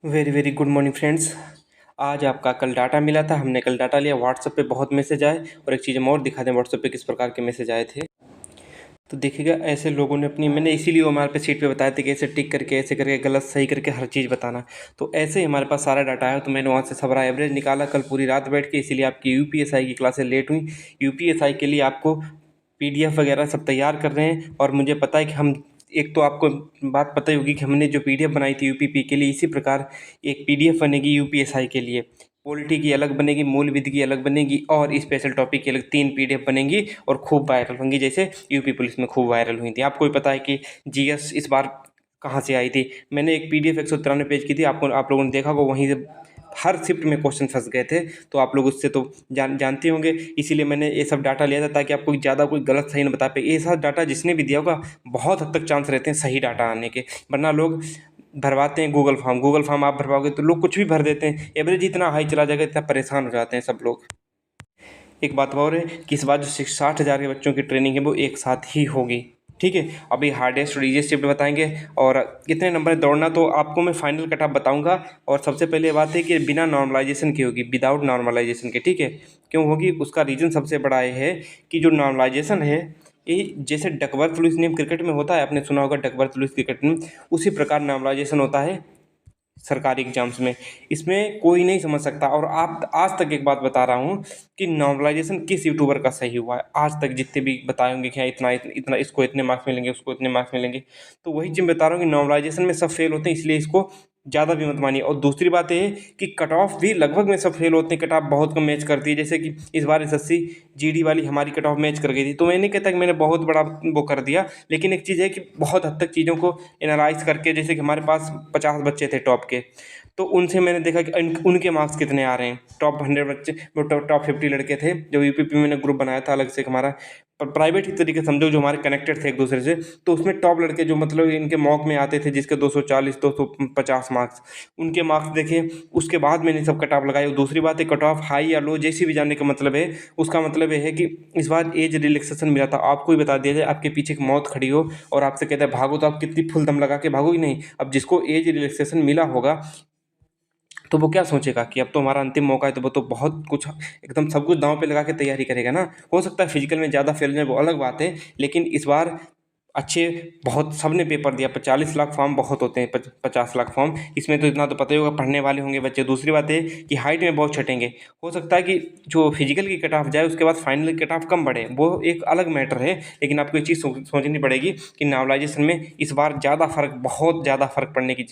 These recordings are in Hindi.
Very very good morning friends. आज आपका कल डाटा मिला था, हमने कल डाटा लिया। व्हाट्सएप पे बहुत मैसेज आए और एक चीज़ हम और दिखा दें व्हाट्सएप पे किस प्रकार के मैसेज आए थे। तो देखिएगा, ऐसे लोगों ने अपनी, मैंने इसीलिए वो हमारे पे शीट पे बताए थे कि ऐसे टिक करके, ऐसे करके, गलत सही करके हर चीज़ बताना। तो ऐसे ही हमारे पास सारा डाटा है, तो मैंने वहाँ से सबरा एवरेज निकाला कल पूरी रात बैठ के। इसीलिए आपकी यूपीएसआई की क्लासेस लेट हुई। यूपीएसआई के लिए आपको पीडीएफ वगैरह सब तैयार कर रहे हैं, और मुझे पता है कि हम, एक तो आपको बात पता ही होगी कि हमने जो पीडीएफ बनाई थी यूपीपी के लिए, इसी प्रकार एक पीडीएफ बनेगी यूपीएसआई के लिए। पॉलिटी की अलग बनेगी, मूल विधि की अलग बनेगी, और स्पेशल टॉपिक की अलग 3 पीडीएफ बनेंगी और खूब वायरल होंगी, जैसे यूपी पुलिस में खूब वायरल हुई थी। आपको भी पता है कि जीएस इस बार कहाँ से आई थी। मैंने एक पीडीएफ 193 पेज की थी, आप लोगों ने देखा होगा, वहीं से हर शिफ्ट में क्वेश्चन फंस गए थे। तो आप लोग उससे तो जानते होंगे। इसीलिए मैंने ये सब डाटा लिया था, ताकि आपको ज़्यादा कोई गलत सही ना बता पाए। ये सब डाटा जिसने भी दिया होगा, बहुत हद तक चांस रहते हैं सही डाटा आने के। वरना लोग भरवाते हैं गूगल फॉर्म आप भरवाओगे तो लोग कुछ भी भर देते हैं। एवरेज इतना हाई चला जाएगा, इतना परेशान हो जाते हैं सब लोग। एक बात और है कि इस बार जो 60,000 के बच्चों की ट्रेनिंग है वो एक साथ ही होगी। ठीक है, अभी हार्डेस्ट और ईजीएस्ट शिफ्ट बताएंगे, और कितने नंबर दौड़ना तो आपको मैं फाइनल कट ऑफ बताऊंगा। और सबसे पहले ये बात है कि बिना नॉर्मलाइजेशन की होगी, विदाउट नॉर्मलाइजेशन के। ठीक है, क्यों होगी उसका रीज़न सबसे बड़ा ये है कि जो नॉर्मलाइजेशन है, ये जैसे डकवर्थ लुईस नियम क्रिकेट में होता है, आपने सुना होगा डकवर्थ लुईस क्रिकेट में, उसी प्रकार नॉर्मलाइजेशन होता है सरकारी एग्जाम्स में। इसमें कोई नहीं समझ सकता। और आप आज तक एक बात बता रहा हूँ कि नॉर्मलाइजेशन किस यूट्यूबर का सही हुआ है, आज तक जितने भी बताए होंगे कि हाँ इतना इतना, इतना इसको इतने मार्क्स मिलेंगे, उसको इतने मार्क्स मिलेंगे, तो वही चीज़ बता रहा हूँ कि नॉर्मलाइजेशन में सब फेल होते हैं, इसलिए इसको ज़्यादा भी मत मानिए। और दूसरी बात ये है कि कट ऑफ भी लगभग में सब फेल होते हैं, कट ऑफ बहुत कम मैच करती है। जैसे कि इस बार एसएससी जीडी वाली हमारी कट ऑफ मैच कर गई थी, तो मैं नहीं कहता कि मैंने बहुत बड़ा वो कर दिया, लेकिन एक चीज़ है कि बहुत हद तक चीज़ों को एनालाइज करके, जैसे कि हमारे पास 50 बच्चे थे टॉप के, तो उनसे मैंने देखा कि उनके मार्क्स कितने आ रहे हैं। टॉप 100 बच्चे, वो टॉप 50 लड़के थे, जो यूपीपी में मैंने ग्रुप बनाया था अलग से हमारा, प्राइवेट ही तरीके से समझो, जो हमारे कनेक्टेड थे एक दूसरे से। तो उसमें टॉप लड़के जो मतलब इनके मॉक में आते थे, जिसके 240 250 मार्क्स, उनके मार्क्स देखे। उसके बाद मैंने सब कट ऑफ लगाए। और दूसरी बात है, कट ऑफ हाई या लो जैसी भी जाने का मतलब है, उसका मतलब ये है कि इस बार एज रिलैक्सेशन मिला था। आपको ही बता दिया जाए, आपके पीछे एक मौत खड़ी हो और आपसे कहता है भागो, तो आप कितनी फुल दम लगा के भागोगे नहीं। अब जिसको एज रिलैक्सेशन मिला होगा, तो वो क्या सोचेगा कि अब तो हमारा अंतिम मौका है, तो वो तो बहुत कुछ, एकदम सब कुछ दांव पे लगा के तैयारी करेगा ना। हो सकता है फिजिकल में ज़्यादा फेल जाए, वो अलग बात है, लेकिन इस बार अच्छे, बहुत सबने पेपर दिया। 40 लाख फॉर्म बहुत होते हैं, 50 लाख फॉर्म, इसमें तो इतना तो पता ही होगा, पढ़ने वाले होंगे बच्चे। दूसरी बात है कि हाइट में बहुत छटेंगे। हो सकता है कि जो फिजिकल की कट ऑफ जाए, उसके बाद फाइनल की कट ऑफ कम बढ़े, वो एक अलग मैटर है। लेकिन आपको एक चीज़ सोचनी पड़ेगी कि नॉर्मलाइजेशन में इस बार ज़्यादा फर्क, बहुत ज़्यादा फर्क पड़ने की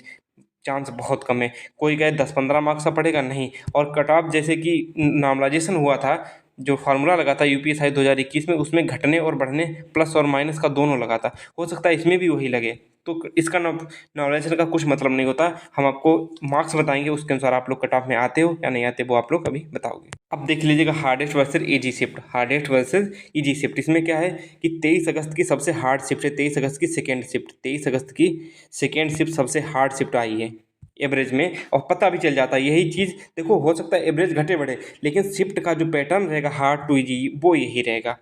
चांस बहुत कम है। कोई कहे 10-15 मार्क्स का पड़ेगा, नहीं। और कट ऑफ जैसे कि नॉर्मलाइजेशन हुआ था, जो फार्मूला लगा था यूपीएसआई 2021 में, उसमें घटने और बढ़ने, प्लस और माइनस का दोनों लगा था। हो सकता है इसमें भी वही लगे। तो इसका नॉर्मलाइजेशन का कुछ मतलब नहीं होता। हम आपको मार्क्स बताएंगे, उसके अनुसार आप लोग कट ऑफ में आते हो या नहीं आते, वो आप लोग अभी बताओगे। अब देख लीजिएगा, hardest versus easy shift, hardest versus easy shift. इसमें क्या है कि 23 अगस्त की सबसे हार्ड शिफ्ट है, 23 अगस्त की सेकेंड शिफ्ट, 23 अगस्त की सेकेंड शिफ्ट सबसे हार्ड शिफ्ट आई है एवरेज में। और पता भी चल जाता है यही चीज़। देखो, हो सकता है एवरेज घटे बढ़े, लेकिन शिफ्ट का जो पैटर्न रहेगा हार्ड टू इजी, वो यही रहेगा।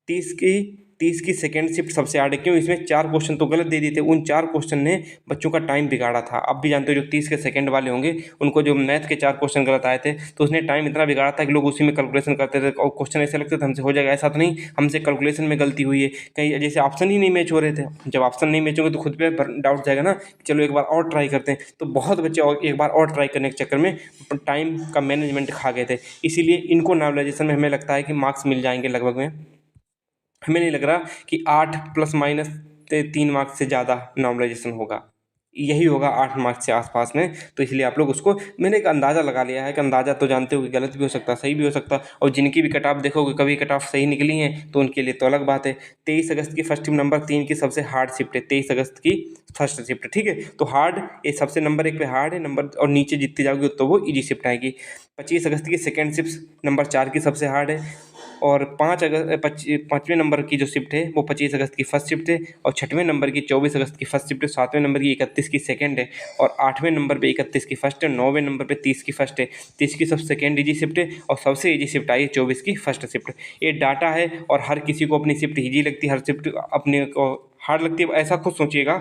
30 की 30 की सेकेंड शिफ्ट सबसे हार्ड है। क्यों? इसमें 4 क्वेश्चन तो गलत दे दिए थे, उन 4 क्वेश्चन ने बच्चों का टाइम बिगाड़ा था। अब भी जानते हो, जो 30 के सेकंड वाले होंगे, उनको जो मैथ के 4 क्वेश्चन गलत आए थे, तो उसने टाइम इतना बिगाड़ा था कि लोग उसी में कैलकुलेशन करते थे, और क्वेश्चन ऐसे लगते थे हमसे हो जाएगा। ऐसा तो नहीं, हमसे कैलकुलेशन में गलती हुई है कहीं, जैसे ऑप्शन ही नहीं मैच हो रहे थे। जब ऑप्शन नहीं मैच होंगे तो खुद पे डाउट जाएगा ना, चलो एक बार और ट्राई करते हैं। तो बहुत बच्चे और एक बार और ट्राई करने के चक्कर में टाइम का मैनेजमेंट खा गए थे। इसीलिए इनको नॉर्मलाइजेशन में हमें लगता है कि मार्क्स मिल जाएंगे लगभग में। हमें नहीं लग रहा कि 8 प्लस माइनस 3 मार्क्स से ज़्यादा नॉर्मलाइजेशन होगा। यही होगा 8 मार्क्स से आसपास में। तो इसलिए आप लोग उसको, मैंने एक अंदाज़ा लगा लिया है कि अंदाज़ा तो जानते हो कि गलत भी हो सकता है, सही भी हो सकता है। और जिनकी भी कट ऑफ देखोगे, कभी कट ऑफ सही निकली हैं, तो उनके लिए तो अलग बात है। 23 अगस्त की फर्स्ट टीम नंबर 3 की सबसे हार्ड शिफ्ट है, 23 अगस्त की फर्स्ट शिफ्ट। ठीक है, तो हार्ड ये सबसे नंबर 1 पे हार्ड है, नंबर और नीचे जितती जाओगी तो वो इजी शिफ्ट आएगी। 25 अगस्त की सेकेंड शिफ्ट नंबर 4 की सबसे हार्ड है। और 5वें नंबर की जो शिफ्ट है वो 25 अगस्त की फर्स्ट शिफ्ट है। और 6वें नंबर की 24 अगस्त की फर्स्ट शिफ्ट है। 7वें नंबर की 31 की सेकंड है। और 8वें नंबर पे 31 की फर्स्ट है। 9वें नंबर पे 30 की फर्स्ट है। 30 की सब सेकेंड ईजी शिफ्ट है, और सबसे ईजी शिफ्ट आई है 24 की फर्स्ट शिफ्ट। ये डाटा है, और हर किसी को अपनी शिफ्ट ईजी लगती है, हर शिफ्ट अपने को हार्ड लगती है। ऐसा खुद सोचिएगा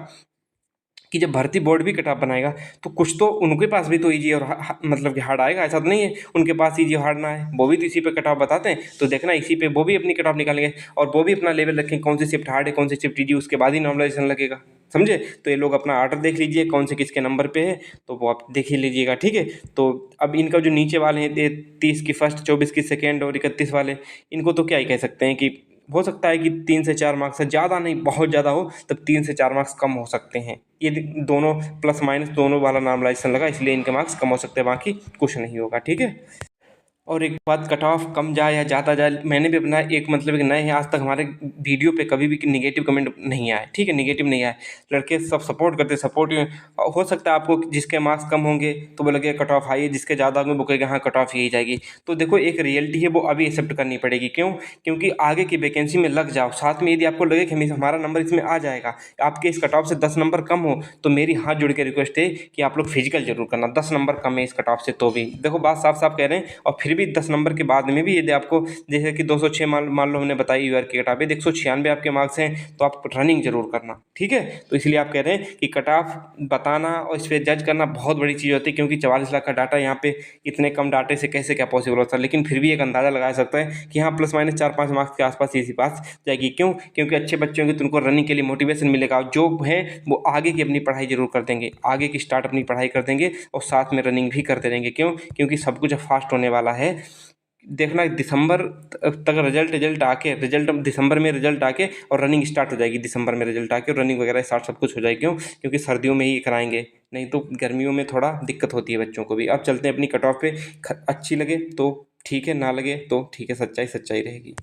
कि जब भर्ती बोर्ड भी कट ऑफ बनाएगा तो कुछ तो उनके पास भी तो ईजी और मतलब कि हार्ड आएगा। ऐसा तो नहीं है उनके पास ईजी हार्ड ना है, वो भी तो इसी पे कट ऑफ बताते हैं। तो देखना इसी पे वो भी अपनी कट ऑफ निकालेंगे और वो भी अपना लेवल रखेंगे, कौन सी शिफ्ट हार्ड है कौन सी शिफ्ट ईजी, उसके बाद ही नॉर्मलाइजेशन लगेगा। समझे? तो ये लोग अपना ऑर्डर देख लीजिए कौन से किसके नंबर पे है, तो वो आप देख ही लीजिएगा। ठीक है, तो अब इनका जो नीचे वाले हैं 30 की फर्स्ट, 24 की सेकेंड और 31 वाले, इनको तो क्या ही कह सकते हैं कि हो सकता है कि 3 से 4 मार्क्स है, ज़्यादा नहीं, बहुत ज़्यादा हो तब 3 से 4 मार्क्स कम हो सकते हैं। ये दोनों प्लस माइनस दोनों वाला नॉर्मलाइजेशन लगा, इसलिए इनके मार्क्स कम हो सकते हैं, बाकी कुछ नहीं होगा। ठीक है, और एक बात, कट ऑफ कम जाए या ज़्यादा जाए, मैंने भी अपना एक मतलब एक नए हैं, आज तक हमारे वीडियो पे कभी भी नेगेटिव कमेंट नहीं आए। ठीक है, नेगेटिव नहीं आए, लड़के सब सपोर्ट करते, सपोर्टिव। हो सकता है आपको जिसके मार्क्स कम होंगे तो वो लगेगा कट ऑफ हाई है, जिसके ज़्यादा होंगे वो कहेगा हाँ कट ऑफ यही जाएगी। तो देखो एक रियलिटी है वो अभी एक्सेप्ट करनी पड़ेगी। क्यों? क्योंकि आगे की वैकेंसी में लग जाओ, साथ में यदि आपको लगे कि हमारा नंबर इसमें आ जाएगा, आपके इस कट ऑफ से 10 नंबर कम हो, तो मेरी हाथ जोड़ के रिक्वेस्ट है कि आप लोग फिजिकल जरूर करना। 10 नंबर कम है इस कट ऑफ से तो भी, देखो बात साफ साफ कह रहे हैं। और फिर भी 10 नंबर के बाद में भी यदि आपको जैसे कि 206 मान लो हमने बताई यूआर की कट ऑफ है, 196 आपके मार्क्स हैं, तो आप रनिंग जरूर करना। ठीक है, तो इसलिए आप कह रहे हैं कि कट ऑफ बताना और इस पर जज करना बहुत बड़ी चीज़ होती है, क्योंकि 44 लाख का डाटा यहाँ पे इतने कम डाटे से कैसे क्या पॉसिबल होता है। लेकिन फिर भी एक अंदाजा लगाया सकता है कि हाँ प्लस माइनस 4-5 मार्क्स के आसपास इसी पास जाएगी। क्यों? क्योंकि अच्छे बच्चे होंगे तो उनको रनिंग के लिए मोटिवेशन मिलेगा, जो है वो आगे की अपनी पढ़ाई जरूर कर देंगे, आगे की स्टार्ट अपनी पढ़ाई कर देंगे और साथ में रनिंग भी करते रहेंगे। क्यों? क्योंकि सब कुछ फास्ट होने वाला है। देखना दिसंबर तक रिजल्ट दिसंबर में रिजल्ट आके और रनिंग स्टार्ट हो जाएगी, दिसंबर में रिजल्ट आके और रनिंग वगैरह स्टार्ट सब कुछ हो जाएगी। क्यों? क्योंकि सर्दियों में ही कराएंगे, नहीं तो गर्मियों में थोड़ा दिक्कत होती है बच्चों को भी। अब चलते हैं अपनी कट ऑफ पे, अच्छी लगे तो ठीक है, ना लगे तो ठीक है, सच्चाई सच्चाई रहेगी।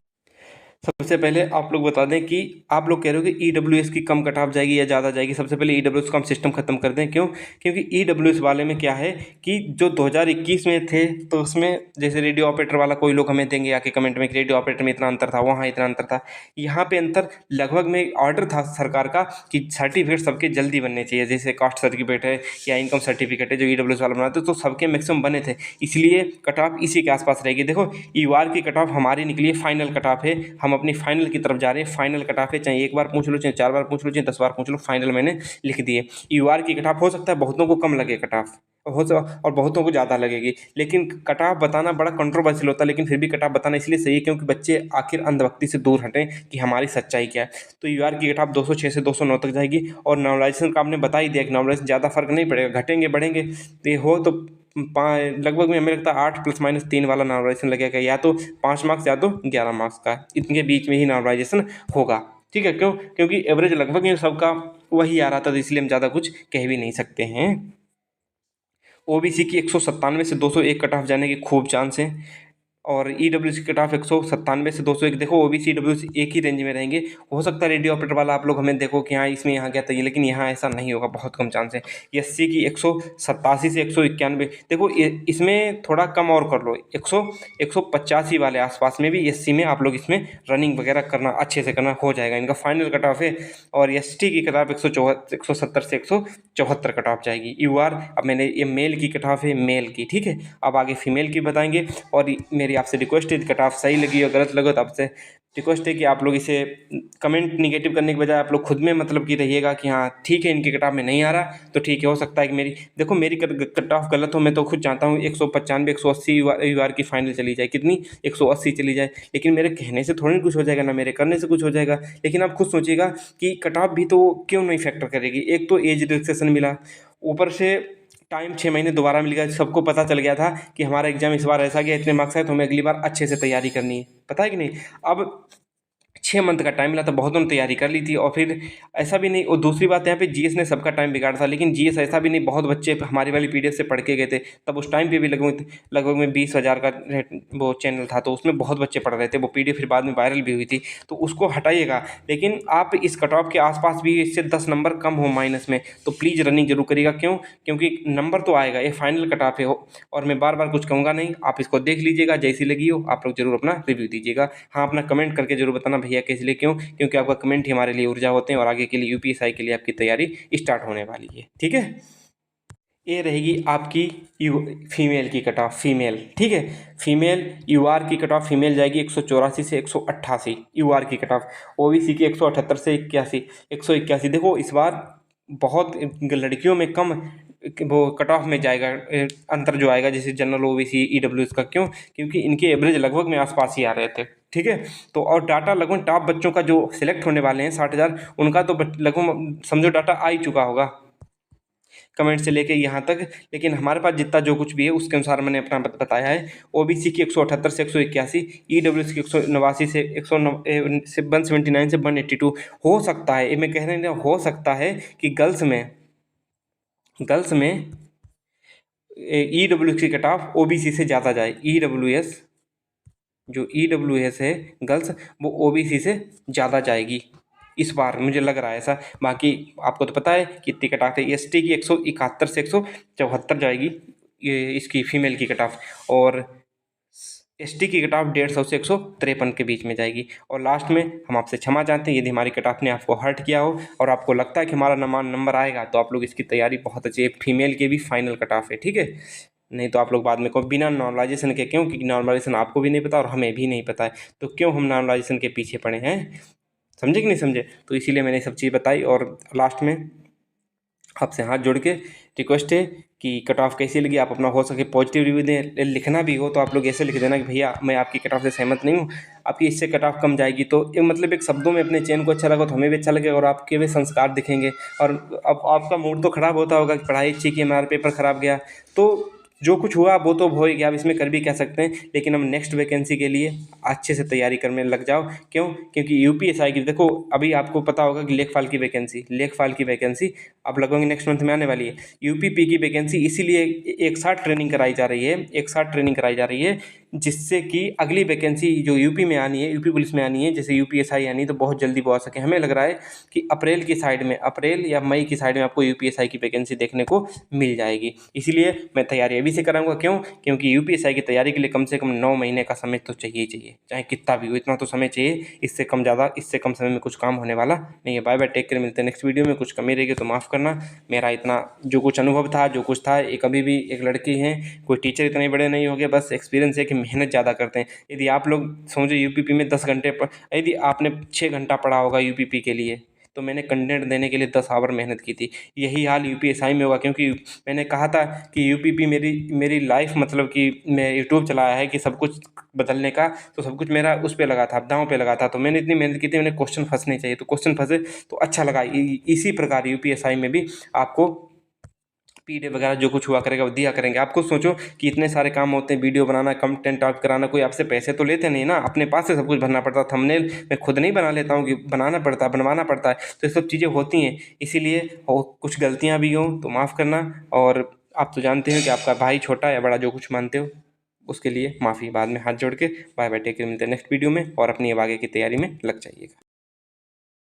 सबसे पहले आप लोग बता दें कि आप लोग कह रहे हो कि ईडब्ल्यूएस की कम कट ऑफ जाएगी या ज़्यादा जाएगी। सबसे पहले ईडब्ल्यूएस का हम सिस्टम खत्म कर दें। क्यों? क्योंकि ईडब्ल्यूएस वाले में क्या है कि जो 2021 में थे तो उसमें जैसे रेडियो ऑपरेटर वाला, कोई लोग हमें देंगे आके कमेंट में कि रेडियो ऑपरेटर में इतना अंतर था, वहाँ इतना अंतर था, यहाँ पे अंतर लगभग में ऑर्डर था सरकार का कि सर्टिफिकेट सबके जल्दी बनने चाहिए, जैसे कास्ट सर्टिफिकेट है या इनकम सर्टिफिकेट है जो ईडब्ल्यूएस वाला बनाते तो सबके मैक्सिमम बने थे, इसलिए कट ऑफ इसी के आसपास रहेगी। देखो ईवार की कट ऑफ हमारी निकली है, फाइनल कट ऑफ है, हम अपनी फाइनल की तरफ जा रहे हैं। फाइनल कट ऑफ है, चाहे एक बार पूछ लो, चाहे 4 बार पूछ लो, चाहे 10 बार पूछ लो, फाइनल मैंने लिख दिए। ईवार की कट ऑफ हो सकता है बहुतों को कम लगे कट ऑफ, और बहुतों को ज़्यादा लगेगी, लेकिन कट ऑफ बताना बड़ा कंट्रोवर्शियल होता है। लेकिन फिर भी कट ऑफ बताना इसलिए सही है क्योंकि बच्चे आखिर अंधभक्ति से दूर हटें कि हमारी सच्चाई क्या है। तो यूआर की कट ऑफ 206 से 209 तक जाएगी। और नॉर्मलाइजेशन का आपने बता ही दिया कि नॉर्मलाइजेशन ज़्यादा फर्क नहीं पड़ेगा, घटेंगे बढ़ेंगे तो ये हो तो लगभग में हमें लगता है 8 + -3 वाला नॉर्मलाइजेशन लगेगा, या तो 5 मार्क्स या तो 11 मार्क्स का, इनके बीच में ही नॉर्मलाइजेशन होगा। ठीक है, क्यों? क्योंकि एवरेज लगभग में सबका वही आ रहा था, तो इसलिए हम ज़्यादा कुछ कह भी नहीं सकते हैं। ओबीसी की 197 से 201 कट ऑफ जाने के खूब चांस हैं, और ईडब्ल्यूएस की कट ऑफ 197 से 201। देखो ओबीसी ईडब्ल्यूएस एक ही रेंज में रहेंगे। हो सकता है रेडियो ऑपरेटर वाला आप लोग हमें देखो कि हाँ इसमें यहाँ गया था ये, लेकिन यहाँ ऐसा नहीं होगा, बहुत कम चांस है। एससी की 187 से 191, देखो इसमें थोड़ा कम और कर लो, 185 वाले आसपास में भी एससी में आप लोग इसमें रनिंग वगैरह करना, अच्छे से करना, हो जाएगा। इनका फाइनल कट ऑफ है। और एसटी की कट ऑफ 170 से 174 कट ऑफ जाएगी। यूआर, अब मैंने ये मेल की कट ऑफ है, मेल की। ठीक है, अब आगे फीमेल की बताएंगे। और मेरी आपसे रिक्वेस्ट है, कट ऑफ सही लगी और गलत लगे तो आपसे रिक्वेस्ट है कि आप लोग इसे कमेंट निगेटिव करने के बजाय आप लोग खुद में मतलब कि रहिएगा कि हाँ ठीक है इनकी कट ऑफ में नहीं आ रहा तो ठीक है, हो सकता है कि मेरी कट ऑफ गलत हो। मैं तो खुद चाहता हूँ 195 180 यूआर की फाइनल चली जाए, कितनी 180 चली जाए, लेकिन मेरे कहने से थोड़ी कुछ हो जाएगा ना, मेरे करने से कुछ हो जाएगा। लेकिन आप खुद सोचिएगा कि कट ऑफ भी तो क्यों नहीं फैक्टर करेगी। एक तो एज रिलैक्सेशन मिला, ऊपर से टाइम 6 महीने दोबारा मिल गया, सबको पता चल गया था कि हमारा एग्जाम इस बार ऐसा गया, इतने मार्क्स आए तो हमें अगली बार अच्छे से तैयारी करनी है, पता है कि नहीं। अब 6 मंथ का टाइम मिला तो बहुतों ने तैयारी कर ली थी। और फिर ऐसा भी नहीं, और दूसरी बात यहाँ पे जीएस ने सबका टाइम बिगाड़ा था, लेकिन जीएस ऐसा भी नहीं, बहुत बच्चे हमारी वाली पीडीएफ से पढ़ के गए थे, तब उस टाइम पे भी लगभग में 20,000 का वो चैनल था, तो उसमें बहुत बच्चे पढ़ रहे थे, वो पीडीएफ फिर बाद में वायरल भी हुई थी, तो उसको हटाइएगा। लेकिन आप इस कट ऑफ के आसपास भी इससे 10 नंबर कम हो माइनस में तो प्लीज़ रनिंग जरूर करिएगा। क्यों? क्योंकि नंबर तो आएगा, ये फाइनल कट ऑफ है और मैं बार बार कुछ कहूँगा नहीं, आप इसको देख लीजिएगा, जैसी लगी हो आप लोग जरूर अपना रिव्यू दीजिएगा। हाँ, अपना कमेंट करके जरूर बताना भैया कैसे लिए। क्यों? क्योंकि आपका कमेंट ही हमारे लिए ऊर्जा होते हैं और आगे के लिए यूपीएसआई के लिए आपकी तैयारी स्टार्ट होने वाली है। ठीक है, ये रहेगी आपकी फीमेल की कट ऑफ, फीमेल। ठीक है, फीमेल यूआर की कट ऑफ फीमेल जाएगी 184 से 188 यूआर की कट ऑफ। ओबीसी की 178 से 81, 181। देखो इस बार बहुत लड़कियों में कम वो कट ऑफ में जाएगा, अंतर जो आएगा जैसे जनरल ओबीसी ईडब्ल्यूएस का। क्यों? क्योंकि इनके एवरेज लगभग में आसपास ही आ रहे थे, ठीक है। तो और डाटा लगभग टॉप बच्चों का जो सिलेक्ट होने वाले हैं 60,000, उनका तो लगभग समझो डाटा आ ही चुका होगा कमेंट से लेके यहाँ तक। लेकिन हमारे पास जितना जो कुछ भी है उसके अनुसार मैंने अपना बताया है। ओबीसी की 178 से 181, ईडब्ल्यूएस की 189 से 179 से 182 हो सकता है। ये मैं कह रहे हैं हो सकता है कि गर्ल्स में ईडब्ल्यू की कट ऑफ ओबीसी से ज़्यादा जाए। ईडब्ल्यूएस है गर्ल्स, वो ओबीसी से ज़्यादा जाएगी इस बार, मुझे लग रहा है ऐसा। बाकी आपको तो पता है कितनी कट ऑफ है। एसटी की 171 से 174 जाएगी ये इसकी फीमेल की कट ऑफ, और एसटी की कट ऑफ 150 से 153 के बीच में जाएगी। और लास्ट में हम आपसे क्षमा चाहते हैं यदि हमारी कट ऑफ ने आपको हर्ट किया हो और आपको लगता है कि हमारा नंबर आएगा, तो आप लोग इसकी तैयारी बहुत अच्छी है। फीमेल के भी फाइनल कट ऑफ है, ठीक है। नहीं तो आप लोग बाद में को बिना नॉर्मलाइजेशन के, क्यों? क्योंकि नॉर्मलाइजेशन आपको भी नहीं पता और हमें भी नहीं पता है, तो क्यों हम नॉर्मलाइजेशन के पीछे पड़े हैं? समझे कि नहीं समझे? तो इसीलिए मैंने सब चीज़ बताई। और लास्ट में आपसे हाथ जोड़ के रिक्वेस्ट है कि कट ऑफ कैसी लगी, आप अपना हो सके पॉजिटिव रिव्यू दें। लिखना भी हो तो आप लोग ऐसे लिख देना कि भैया मैं आपकी कट ऑफ से सहमत नहीं हूँ, आपकी इससे कट ऑफ कम जाएगी। तो ये मतलब एक शब्दों में अपने चयन को अच्छा लगा तो हमें भी अच्छा लगेगा और आपके भी संस्कार दिखेंगे। और अब आपका मूड तो ख़राब होता होगा कि पढ़ाई अच्छी की हमारा पेपर ख़राब गया, तो जो कुछ हुआ वो तो हो ही गया, अब इसमें कर भी क्या सकते हैं। लेकिन हम नेक्स्ट वैकेंसी के लिए अच्छे से तैयारी करने लग जाओ। क्यों? क्योंकि यूपीएसआई की देखो, अभी आपको पता होगा कि लेखपाल की वैकेंसी अब लगभग नेक्स्ट मंथ में आने वाली है। यूपीपी की वैकेंसी इसीलिए एक साथ ट्रेनिंग कराई जा रही है जिससे कि अगली वैकेंसी जो यूपी में आनी है, यूपी पुलिस में आनी है, जैसे यूपीएसआई आनी है, तो बहुत जल्दी वो आ सके। हमें लग रहा है कि अप्रैल या मई की साइड में आपको यूपीएसआई की वैकेंसी देखने को मिल जाएगी। इसीलिए मैं तैयारी अभी से कराऊंगा। क्यों? क्योंकि यूपीएसआई की तैयारी के लिए कम से कम 9 महीने का समय तो चाहिए ही चाहिए, चाहे कितना भी हो, इतना तो समय चाहिए। इससे कम समय में कुछ काम होने वाला नहीं है। बाय बाय, टेक केयर, मिलते हैं नेक्स्ट वीडियो में। कुछ कमी रहेगी तो माफ़ करना। मेरा इतना जो कुछ अनुभव था, जो कुछ था, एक अभी भी एक लड़की हैं, कोई टीचर इतने बड़े नहीं हो गए, बस एक्सपीरियंस है कि मेहनत ज़्यादा करते हैं। यदि आप लोग समझो यूपीपी में 10 घंटे यदि आपने 6 घंटा पढ़ा होगा यूपीपी के लिए, तो मैंने कंटेंट देने के लिए 10 आवर मेहनत की थी। यही हाल यूपीएसआई में होगा, क्योंकि मैंने कहा था कि यूपीपी मेरी लाइफ, मतलब कि मैं यूट्यूब चलाया है कि सब कुछ बदलने का, तो सब कुछ मेरा उस पे लगा था, दांव पे लगा था। तो मैंने इतनी मेहनत की थी, मैंने क्वेश्चन फंसने चाहिए, तो क्वेश्चन फंसे तो अच्छा लगा। इसी प्रकार यूपीएसआई में भी आपको पीडीएफ वगैरह जो कुछ हुआ करेगा वो दिया करेंगे। आप खुद सोचो कि इतने सारे काम होते हैं, वीडियो बनाना, कंटेंट टाइप कराना, कोई आपसे पैसे तो लेते नहीं ना, अपने पास से सब कुछ भरना पड़ता है। थंबनेल मैं खुद नहीं बना लेता हूँ, कि बनवाना पड़ता है। तो ये सब चीज़ें होती हैं, इसीलिए कुछ गलतियाँ भी हों तो माफ़ करना। और आप तो जानते हो कि आपका भाई छोटा या बड़ा जो कुछ मानते हो उसके लिए माफ़ी। बाद में हाथ जोड़ के बाय बाय, टेक केयर, मिलते हैं नेक्स्ट वीडियो में, और अपनी अब आगे की तैयारी में लग जाइएगा।